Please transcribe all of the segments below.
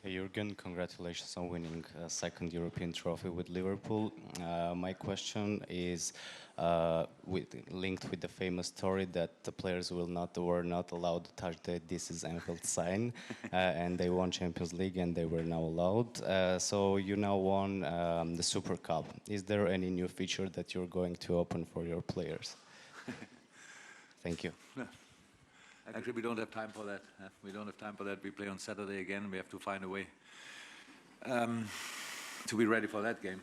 Hey Jurgen, congratulations on winning a second European trophy with Liverpool. My question is linked with the famous story that the players were not allowed to touch the "This is Anfield" sign, and they won Champions League and they were now allowed. So you now won the Super Cup. Is there any new feature that you're going to open for your players? Thank you. Actually, we don't have time for that. We don't have time for that. We play on Saturday again. We have to find a way to be ready for that game.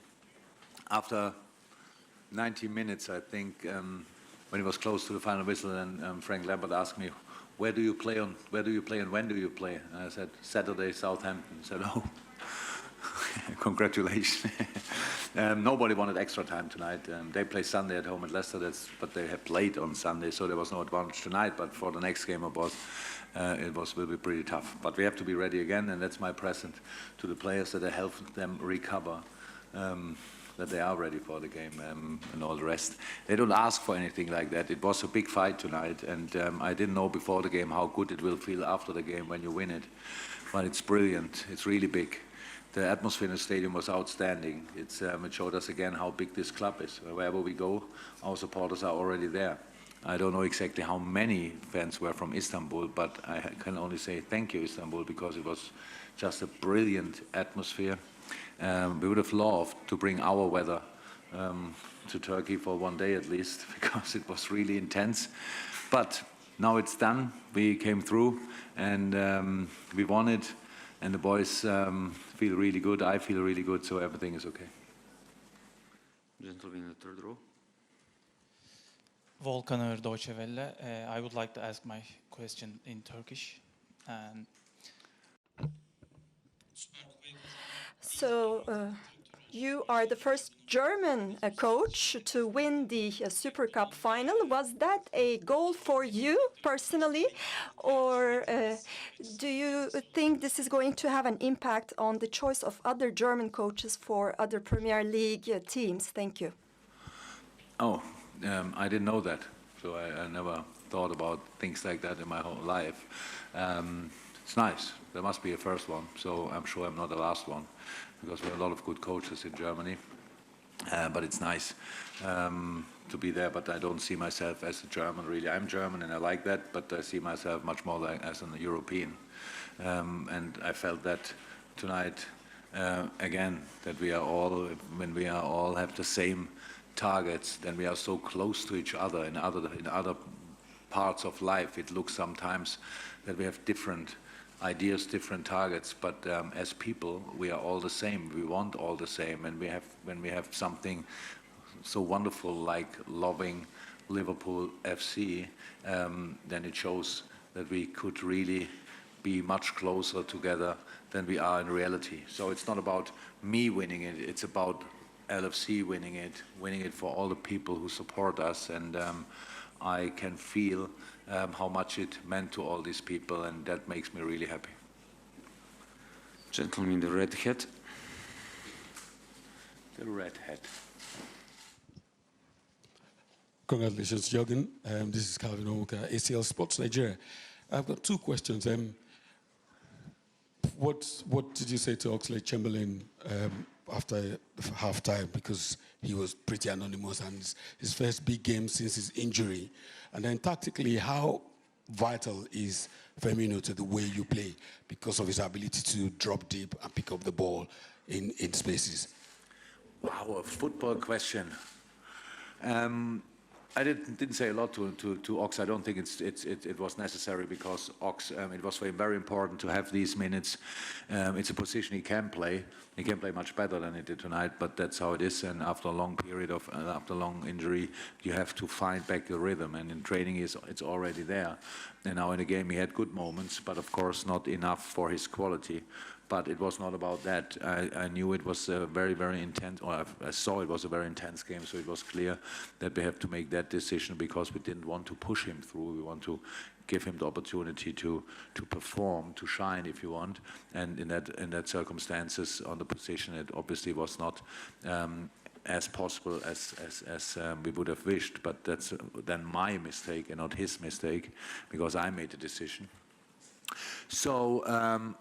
After 90 minutes, I think, when it was close to the final whistle, and Frank Lampard asked me, "Where do you play on? Where do you play and when do you play?" And I said, "Saturday, Southampton." He said, "Oh, congratulations." Nobody wanted extra time tonight. They play Sunday at home at Leicester, but they have played on Sunday, so there was no advantage tonight. But for the next game, will be pretty tough. But we have to be ready again, and that's my present to the players, that I help them recover, that they are ready for the game, and all the rest. They don't ask for anything like that. It was a big fight tonight, and I didn't know before the game how good it will feel after the game when you win it. But it's brilliant. It's really big. The atmosphere in the stadium was outstanding. It showed us again how big this club is. Wherever we go, our supporters are already there. I don't know exactly how many fans were from Istanbul, but I can only say thank you, Istanbul, because it was just a brilliant atmosphere. We would have loved to bring our weather to Turkey for one day at least, because it was really intense. But now it's done. We came through, and we won it. And the boys feel really good. I feel really good, so everything is okay. Gentleman in the third row. Volkan Öğür, Deutsche Welle. I would like to ask my question in Turkish. So, you are the first German coach to win the Super Cup final. Was that a goal for you personally, or do you think this is going to have an impact on the choice of other German coaches for other Premier League teams? Thank you. Oh, I didn't know that, so I never thought about things like that in my whole life. It's nice. There must be a first one, so I'm sure I'm not the last one, because we have a lot of good coaches in Germany. But it's nice to be there, but I don't see myself as a German, really. I'm German and I like that, but I see myself much more as a European. And I felt that tonight, again, that we are all, when we are all have the same targets, then we are so close to each other. In other parts of life, it looks sometimes that we have different ideas, different targets, but as people, we are all the same. We want all the same, and when we have something so wonderful like loving Liverpool FC, then it shows that we could really be much closer together than we are in reality. So it's not about me winning it; it's about LFC winning it for all the people who support us, and I can feel how much it meant to all these people, and that makes me really happy. Gentleman in the red hat. The red hat. Congratulations, Jürgen. This is Calvin Omuka, ACL Sports Nigeria. I've got two questions. What did you say to Oxlade-Chamberlain after half-time? Because he was pretty anonymous, and his first big game since his injury. And then tactically, how vital is Firmino to the way you play because of his ability to drop deep and pick up the ball in spaces? Wow, a football question. I didn't say a lot to Ox. I don't think it was necessary, because Ox, it was very important to have these minutes. It's a position he can play. He can play much better than he did tonight, but that's how it is. And after a long period of after a long injury, you have to find back your rhythm. And in training, it's already there. And now in the game, he had good moments, but of course not enough for his quality. But it was not about that. I knew it was a very, very intense, or I saw it was a very intense game, so it was clear that we have to make that decision, because we didn't want to push him through. We want to give him the opportunity to perform, to shine, if you want. And in that circumstances, on the position, it obviously was not as possible as we would have wished. But that's then my mistake and not his mistake, because I made the decision. So,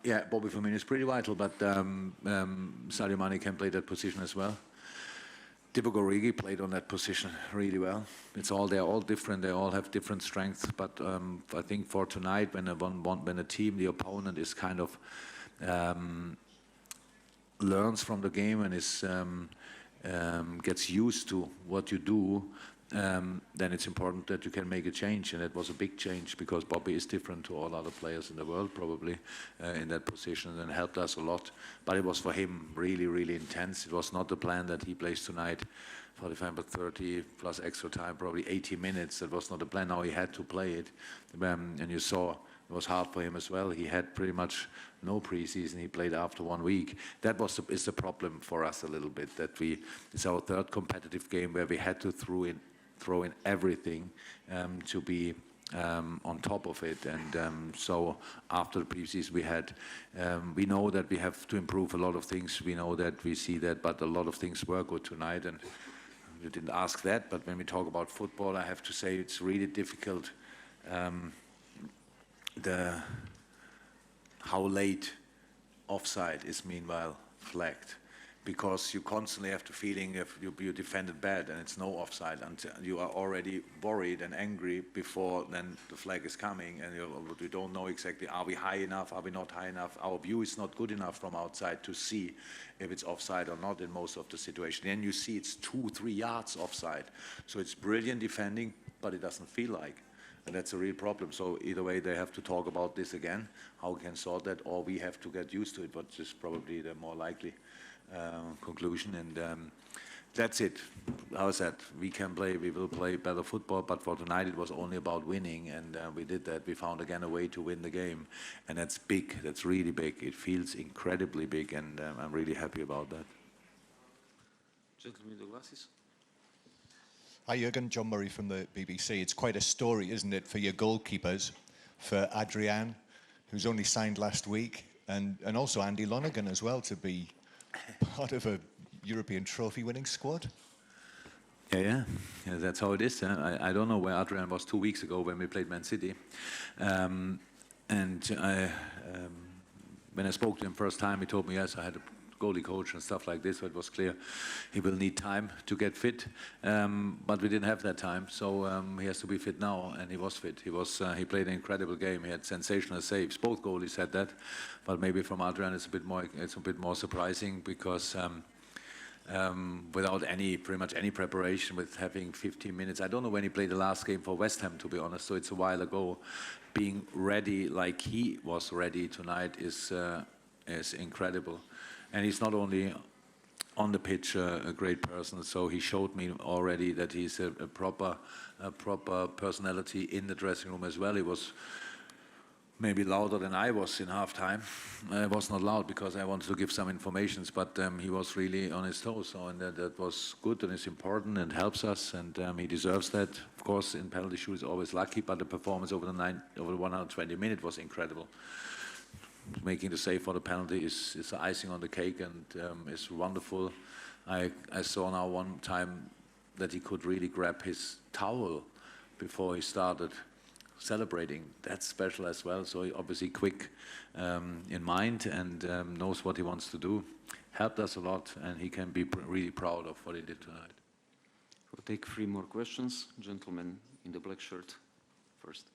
yeah, Bobby Firmino is pretty vital, but Sadio Mane can play that position as well. Divock Origi played on that position really well. They're all different. They all have different strengths. But I think for tonight, when a team, the opponent is kind of learns from the game and gets used to what you do, then it's important that you can make a change. And it was a big change because Bobby is different to all other players in the world, probably, in that position, and helped us a lot. But it was for him really, really intense. It was not the plan that he plays tonight, 45 but 30 plus extra time, probably 80 minutes. That was not the plan. Now he had to play it. And you saw it was hard for him as well. He had pretty much no preseason. He played after 1 week. That is the problem for us a little bit, that it's our third competitive game where we had to throw in everything to be on top of it. And so after the preseason we know that we have to improve a lot of things. We know that, we see that, but a lot of things were good tonight. And you didn't ask that, but when we talk about football, I have to say it's really difficult how late offside is meanwhile flagged, because you constantly have the feeling if you defended bad and it's no offside until you are already worried and angry before then the flag is coming, and you don't know exactly, are we high enough, are we not high enough? Our view is not good enough from outside to see if it's offside or not in most of the situation. Then you see it's 2-3 yards offside. So it's brilliant defending, but it doesn't feel like. And that's a real problem. So either way, they have to talk about this again, how we can sort that, or we have to get used to it, which is probably the more likely conclusion. And that's it. How's that? We will play better football, but for tonight it was only about winning, and we did that. We found again a way to win the game, and that's big. That's really big. It feels incredibly big, and I'm really happy about that. Gentleman with the glasses. Hi Jürgen, John Murray from the BBC. It's quite a story, isn't it, for your goalkeepers, for Adrian, who's only signed last week, and also Andy Lonergan as well, to be part of a European trophy-winning squad. Yeah, that's how it is. I don't know where Adrian was 2 weeks ago when we played Man City. When I spoke to him first time, he told me, yes, I had a goalie coach and stuff like this, so it was clear he will need time to get fit. But we didn't have that time, so he has to be fit now, and he was fit. He played an incredible game. He had sensational saves. Both goalies had that, but maybe from Adrian it's a bit more surprising, because without pretty much any preparation, with having 15 minutes. I don't know when he played the last game for West Ham, to be honest, so it's a while ago. Being ready like he was ready tonight is incredible. And he's not only on the pitch a great person, so he showed me already that he's a proper personality in the dressing room as well. He was maybe louder than I was in halftime. I was not loud because I wanted to give some information, but he was really on his toes. So, and that was good, and it's important and helps us, and he deserves that. Of course, in penalty shoot is always lucky, but the performance over the 120 minutes was incredible. Making the save for the penalty is the icing on the cake, and is wonderful. I saw now one time that he could really grab his towel before he started celebrating. That's special as well. So he obviously quick in mind, and knows what he wants to do. Helped us a lot, and he can be really proud of what he did tonight. We'll take 3 more questions. Gentleman in the black shirt first.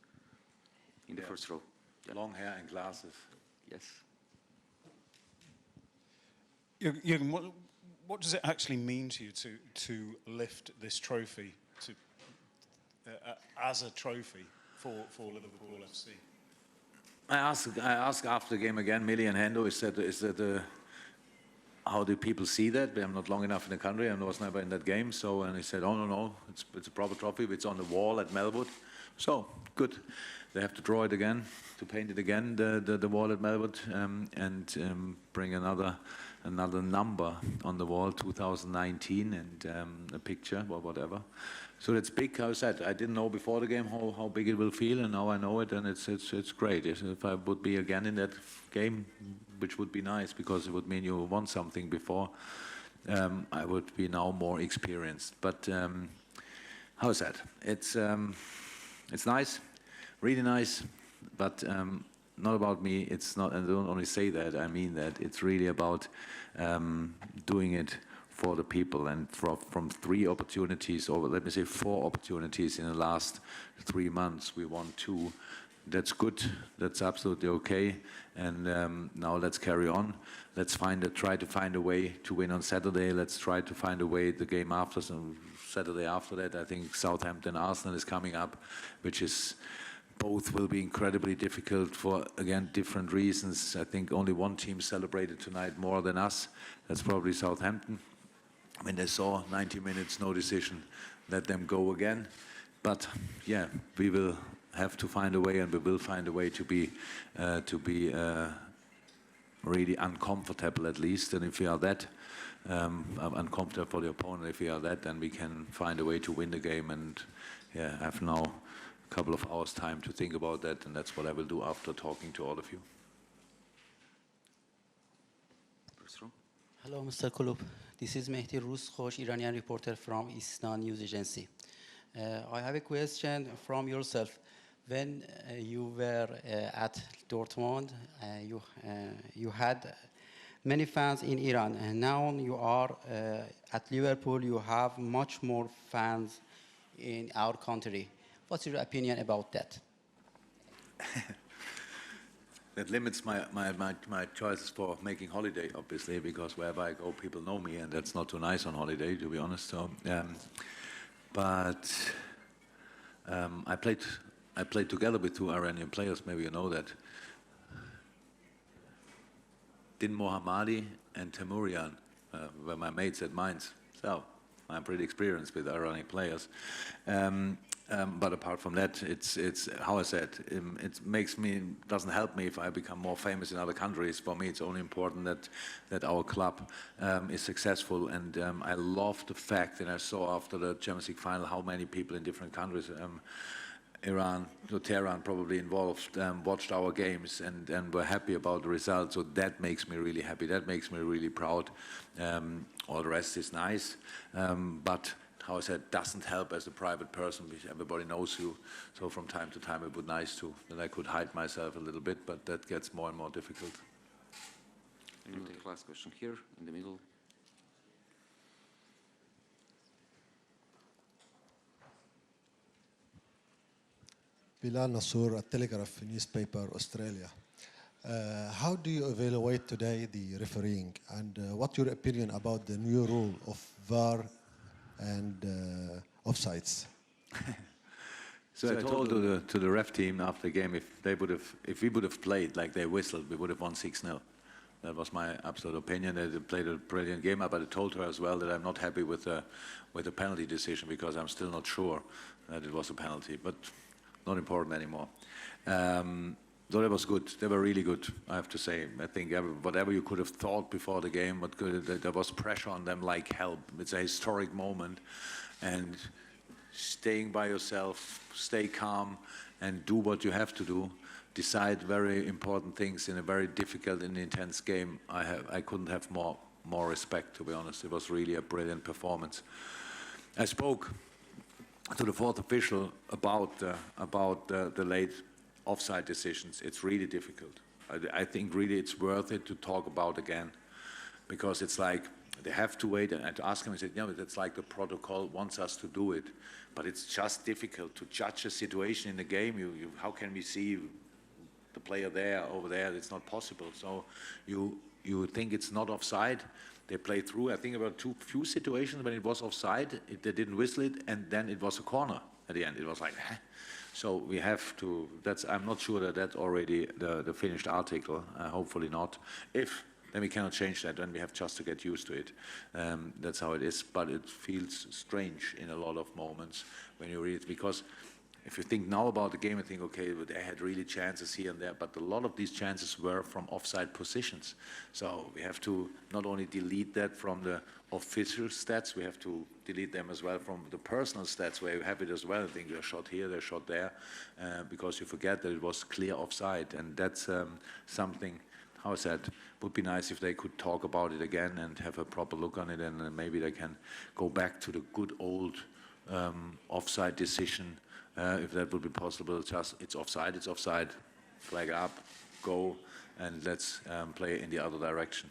In the first row. Yeah. Long hair and glasses. Yes. Jürgen, what does it actually mean to you to lift this trophy as a trophy for Liverpool FC? I asked after the game again, Millie and Hendo, is that how do people see that? I'm not long enough in the country, and I was never in that game. So, and he said, oh no, it's a proper trophy. It's on the wall at Melwood. So good. They have to draw it again, to paint it again, the wall at Melwood, and bring another number on the wall, 2019, and a picture or whatever. So that's big. I said I didn't know before the game how big it will feel, and now I know it, and it's great. If I would be again in that game, which would be nice because it would mean you won something before, I would be now more experienced. But how is that? It's nice. Really nice, but not about me. It's not, and I don't only say that, I mean that. It's really about doing it for the people. And from 3 opportunities, or let me say 4 opportunities in the last 3 months, we won 2. That's good. That's absolutely okay. And now let's carry on. Let's try to find a way to win on Saturday. Let's try to find a way the game after, so Saturday after that. I think Southampton, Arsenal is coming up, which is both will be incredibly difficult for, again, different reasons. I think only one team celebrated tonight more than us. That's probably Southampton. When they saw 90 minutes, no decision, let them go again. But yeah, we will have to find a way, and we will find a way to be really uncomfortable at least. And if we are that uncomfortable for the opponent, if we are that, then we can find a way to win the game. And yeah, I have now a couple of hours time to think about that, and that's what I will do after talking to all of you. First row. Hello, Mr. Klopp. This is Mehdi Ruskhosh, Iranian reporter from Isnan News Agency. I have a question from yourself. When you were at Dortmund, you had many fans in Iran, and now you are at Liverpool. You have much more fans in our country. What's your opinion about that? That limits my choices for making holiday, obviously, because wherever I go, people know me, and that's not too nice on holiday, to be honest. So, I played together with 2 Iranian players. Maybe you know that. Din Mohammadi and Temurian were my mates at Mainz. So I'm pretty experienced with Iranian players. But apart from that, it's how I said, it doesn't help me if I become more famous in other countries. For me, it's only important that our club is successful. And I love the fact, and I saw after the Champions League final how many people in different countries, Iran, Tehran probably involved, watched our games and were happy about the result. So that makes me really happy. That makes me really proud. All the rest is nice, but how I said, doesn't help as a private person because everybody knows you. So from time to time it would be nice that I could hide myself a little bit, but that gets more and more difficult. And we'll take the last question here in the middle. Bilal Nassour at Telegraph newspaper, Australia. How do you evaluate today the refereeing, and what's your opinion about the new rule of VAR and offsides? So I told to the ref team after the game, if we would have played like they whistled, we would have won 6-0. That was my absolute opinion. They played a brilliant game, but I told her as well that I'm not happy with the penalty decision because I'm still not sure that it was a penalty, but not important anymore. So that was good. They were really good, I have to say. I think whatever you could have thought before the game, there was pressure on them like hell. It's a historic moment, and staying by yourself, stay calm, and do what you have to do. Decide very important things in a very difficult and intense game. I couldn't have more respect, to be honest. It was really a brilliant performance. I spoke to the 4th official about the late offside decisions. It's really difficult. I think really it's worth it to talk about again, because it's like they have to wait. And to ask him, I said, no, that's like the protocol wants us to do it, but it's just difficult to judge a situation in the game. How can we see the player there, over there? It's not possible. So you think it's not offside. They played through, I think, about few situations when it was offside. They didn't whistle it, and then it was a corner at the end. It was like, so we have to. I'm not sure that that's already the finished article. Hopefully not. If then we cannot change that, then we have just to get used to it. That's how it is. But it feels strange in a lot of moments when you read it, because if you think now about the game and think, okay, they had really chances here and there, but a lot of these chances were from offside positions. So we have to not only delete that from the official stats, we have to delete them as well from the personal stats, where you have it as well. I think they're shot here, they're shot there, because you forget that it was clear offside. And that's something, how I said, would be nice if they could talk about it again and have a proper look on it, and maybe they can go back to the good old offside decision. If that would be possible, just it's offside, flag up, go and let's play in the other direction.